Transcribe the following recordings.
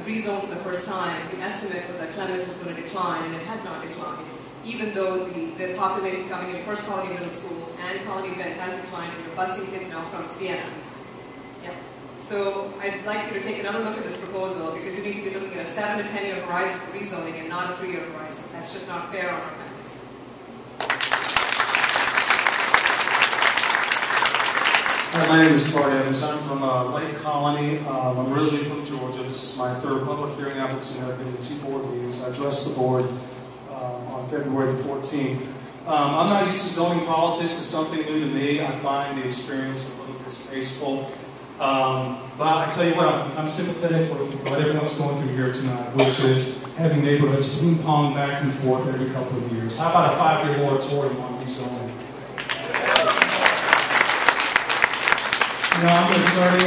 rezoned for the first time, the estimate was that Clements was going to decline, and it has not declined, even though the population coming in First Colony Middle School and Colony Bend has declined, and we're busing kids now from Siena. Yeah. So I'd like you to take another look at this proposal, because you need to be looking at a 7 to 10 year horizon for rezoning and not a 3 year horizon. That's just not fair on our families. Hi, my name is Troy Evans. I'm from Lake Colony. I'm originally from Georgia. This is my third public hearing opportunity. I've been to 2 board meetings. I addressed the board on February the 14th. I'm not used to zoning politics. It's something new to me. I find the experience a little distasteful. But I tell you what, I'm sympathetic for what everyone's going through here tonight, which is having neighborhoods ping-pong back and forth every couple of years. How about a 5-year moratorium on rezoning? You know, I'm an attorney.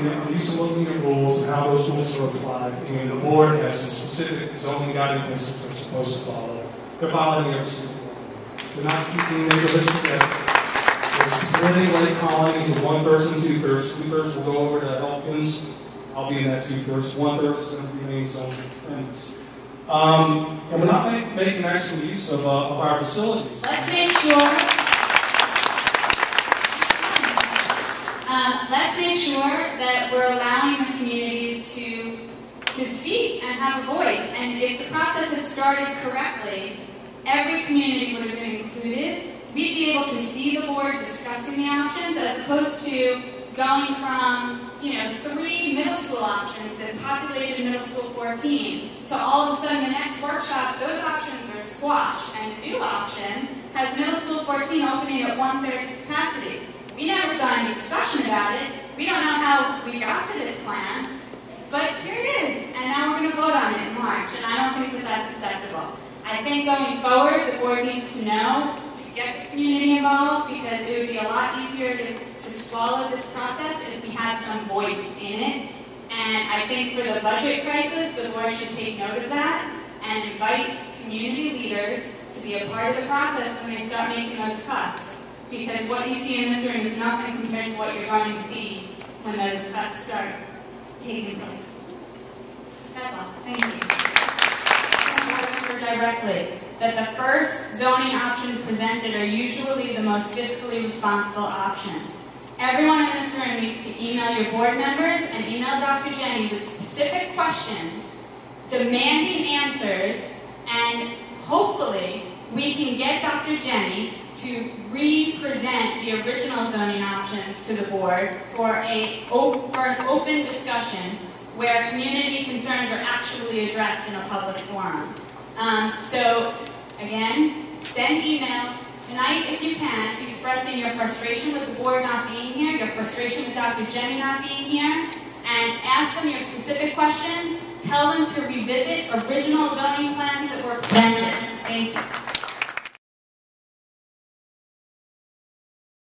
I'm used to looking at rules and how those rules are applied, and the board has some specific zoning guiding principles they're supposed to follow. They're violating every single one. They're not keeping neighborhoods together. They're splitting Lake Colony into 1/3 and 2/3. 2/3 will go over to Elkins. I'll be in that 2/3. 1/3 is going to remain zone dependence. And we're not making excellent use of our facilities. Let's make sure that we're allowing the communities to speak and have a voice. And if the process had started correctly, every community would have been included. We'd be able to see the board discussing the options, as opposed to going from 3 middle school options that populated middle school 14 to all of a sudden the next workshop, those options are squashed, and the new option has middle school 14 opening at 1/3 its capacity. We never saw any discussion about it. We don't know how we got to this plan, but here it is, and now we're going to vote on it in March, and I don't think that that's acceptable. I think going forward, the board needs to know to get the community involved, because it would be a lot easier to swallow this process if we had some voice in it. And I think for the budget crisis, the board should take note of that and invite community leaders to be a part of the process when they start making those cuts. Because what you see in this room is nothing compared to what you're going to see when those cuts start taking place. That's all. Thank you. I remember directly that the first zoning options presented are usually the most fiscally responsible options. Everyone in this room needs to email your board members and email Dr. Jenny with specific questions, demanding answers, and hopefully we can get Dr. Jenny to re-present the original zoning options to the board for an open discussion where community concerns are actually addressed in a public forum. So, again, send emails tonight if you can, expressing your frustration with the board not being here, your frustration with Dr. Jenny not being here, and ask them your specific questions. Tell them to revisit original zoning plans that were presented. Thank you.